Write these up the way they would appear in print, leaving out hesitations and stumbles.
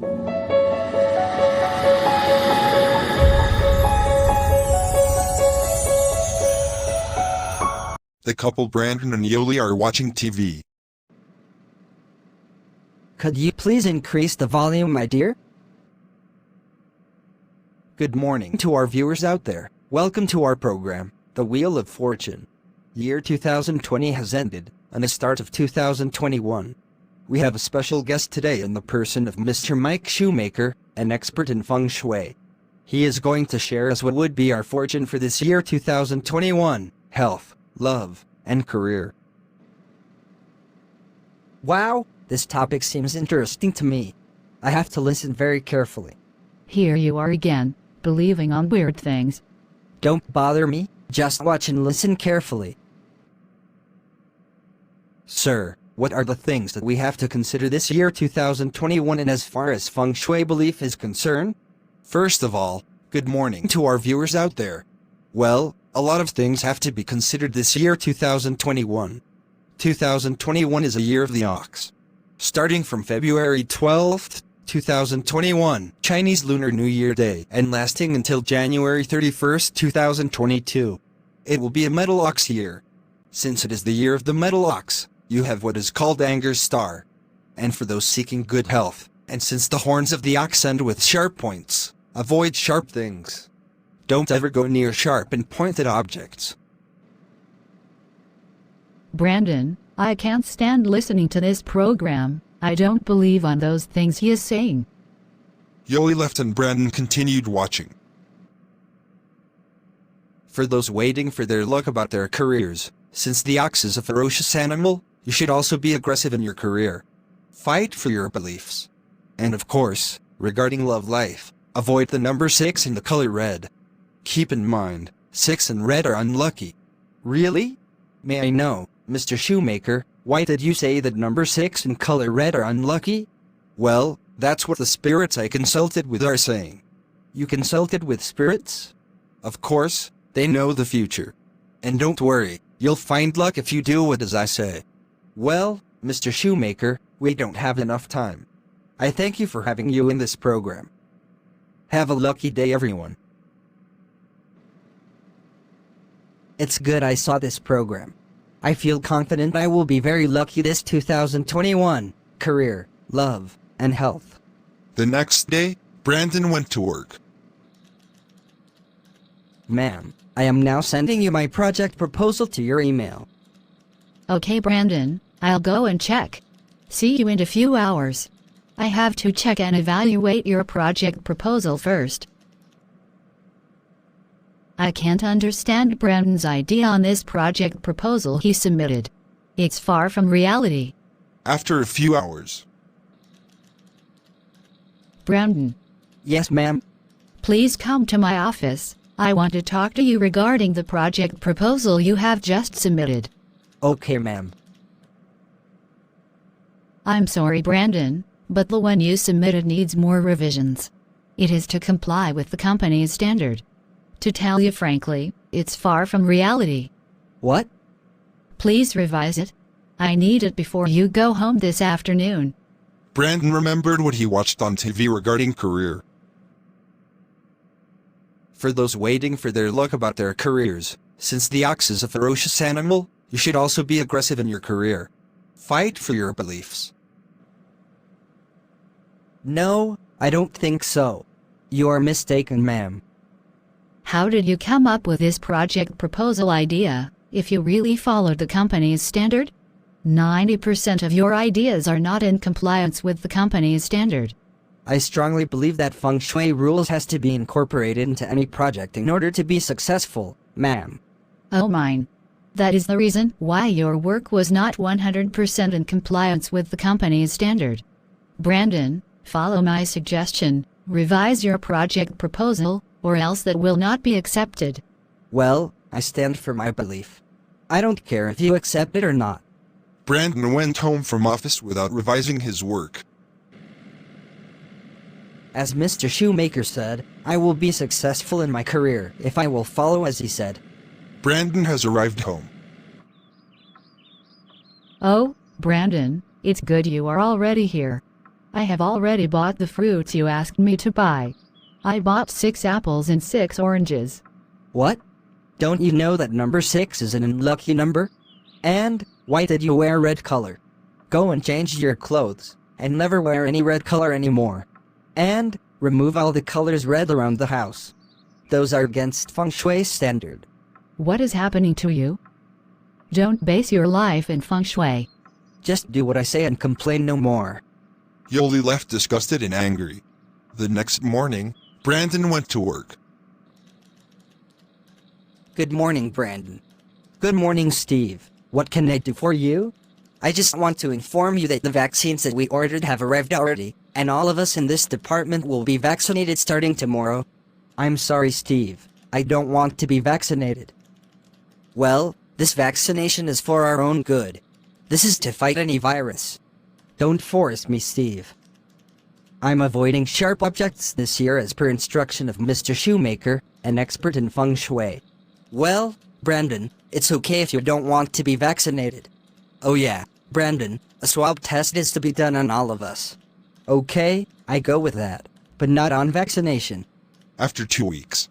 The couple Brandon and Yoli are watching TV. Could you please increase the volume, my dear? Good morning to our viewers out there. Welcome to our program, The Wheel of Fortune. Year 2020 has ended, and the start of 2021. We have a special guest today in the person of Mr. Mike Shoemaker, an expert in feng shui. He is going to share us what would be our fortune for this year 2021, health, love, and career. Wow, this topic seems interesting to me. I have to listen very carefully. Here you are again, believing on weird things. Don't bother me, just watch and listen carefully. Sir, what are the things that we have to consider this year 2021 and as far as feng shui belief is concerned? First of all, good morning to our viewers out there. Well, a lot of things have to be considered this year 2021. 2021 is a year of the ox. Starting from February 12th, 2021, Chinese Lunar New Year Day, and lasting until January 31st, 2022. It will be a metal ox year. Since it is the year of the metal ox, you have what is called Anger's star. And for those seeking good health, and since the horns of the ox end with sharp points, avoid sharp things. Don't ever go near sharp and pointed objects. Brandon, I can't stand listening to this program. I don't believe on those things he is saying. Yoli left and Brandon continued watching. For those waiting for their luck about their careers, since the ox is a ferocious animal, you should also be aggressive in your career. Fight for your beliefs. And of course, regarding love life, avoid the number 6 and the color red. Keep in mind, 6 and red are unlucky. Really? May I know, Mr. Shoemaker, why did you say that number 6 and color red are unlucky? Well, that's what the spirits I consulted with are saying. You consulted with spirits? Of course, they know the future. And don't worry, you'll find luck if you do what as I say. Well, Mr. Shoemaker, we don't have enough time. I thank you for having you in this program. Have a lucky day, everyone. It's good I saw this program. I feel confident I will be very lucky this 2021, career, love, and health. The next day, Brandon went to work. Ma'am, I am now sending you my project proposal to your email. Okay, Brandon, I'll go and check. See you in a few hours. I have to check and evaluate your project proposal first. I can't understand Brandon's idea on this project proposal he submitted. It's far from reality. After a few hours. Brandon. Yes, ma'am. Please come to my office. I want to talk to you regarding the project proposal you have just submitted. Okay, ma'am. I'm sorry, Brandon, but the one you submitted needs more revisions. It is to comply with the company's standard. To tell you frankly, it's far from reality. What? Please revise it. I need it before you go home this afternoon. Brandon remembered what he watched on TV regarding career. For those waiting for their luck about their careers, since the ox is a ferocious animal, you should also be aggressive in your career. Fight for your beliefs. No, I don't think so. You are mistaken, ma'am. How did you come up with this project proposal idea, if you really followed the company's standard? 90% of your ideas are not in compliance with the company's standard. I strongly believe that feng shui rules has to be incorporated into any project in order to be successful, ma'am. Oh mine. That is the reason why your work was not 100% in compliance with the company's standard. Brandon, follow my suggestion, revise your project proposal, or else that will not be accepted. Well, I stand for my belief. I don't care if you accept it or not. Brandon went home from office without revising his work. As Mr. Shoemaker said, I will be successful in my career if I will follow as he said. Brandon has arrived home. Oh, Brandon, it's good you are already here. I have already bought the fruits you asked me to buy. I bought 6 apples and 6 oranges. What? Don't you know that number 6 is an unlucky number? And why did you wear red color? Go and change your clothes, and never wear any red color anymore. And remove all the colors red around the house. Those are against feng shui standard. What is happening to you? Don't base your life in feng shui. Just do what I say and complain no more. Yoli left disgusted and angry. The next morning, Brandon went to work. Good morning, Brandon. Good morning, Steve. What can I do for you? I just want to inform you that the vaccines that we ordered have arrived already, and all of us in this department will be vaccinated starting tomorrow. I'm sorry, Steve. I don't want to be vaccinated. Well, this vaccination is for our own good. This is to fight any virus. Don't force me, Steve. I'm avoiding sharp objects this year as per instruction of Mr. Shoemaker, an expert in feng shui. Well, Brandon, it's okay if you don't want to be vaccinated. Oh yeah, Brandon, a swab test is to be done on all of us. Okay, I go with that, but not on vaccination. After 2 weeks,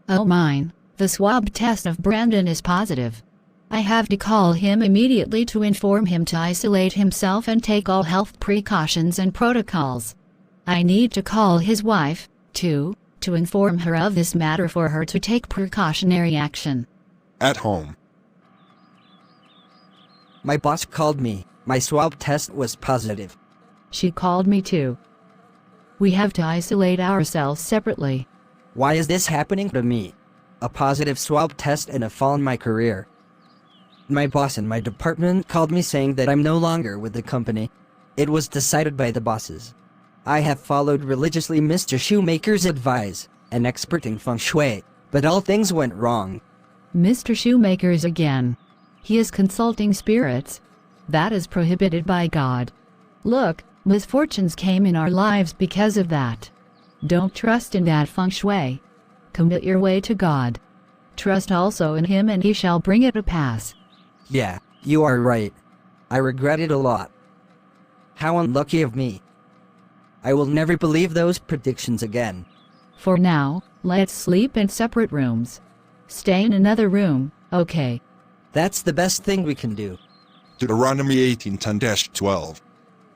Oh mine, the swab test of Brandon is positive. I have to call him immediately to inform him to isolate himself and take all health precautions and protocols. I need to call his wife, too, to inform her of this matter for her to take precautionary action. at home, My boss called me. My swab test was positive. She called me too. We have to isolate ourselves separately. Why is this happening to me? A positive swab test and a fall in my career. My boss in my department called me saying that I'm no longer with the company. It was decided by the bosses. I have followed religiously Mr. Shoemaker's advice, an expert in feng shui, but all things went wrong. Mr. Shoemaker's again. He is consulting spirits. That is prohibited by God. Look, misfortunes came in our lives because of that. Don't trust in that feng shui. Commit your way to God. Trust also in Him and He shall bring it to pass. Yeah, you are right. I regret it a lot. How unlucky of me. I will never believe those predictions again. For now, let's sleep in separate rooms. Stay in another room, okay? That's the best thing we can do. Deuteronomy 18:10-12.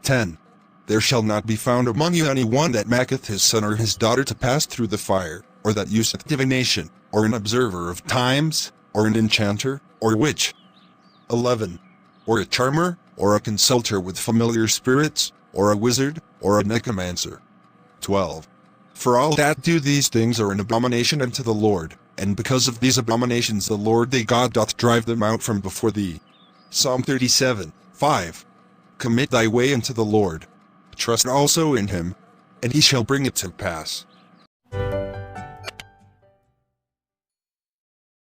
10. There shall not be found among you any one that maketh his son or his daughter to pass through the fire, or that useth divination, or an observer of times, or an enchanter, or witch. 11. Or a charmer, or a consulter with familiar spirits, or a wizard, or a necromancer. 12. For all that do these things are an abomination unto the Lord, and because of these abominations the Lord thy God doth drive them out from before thee. Psalm 37:5. Commit thy way unto the Lord. Trust also in him, and he shall bring it to pass.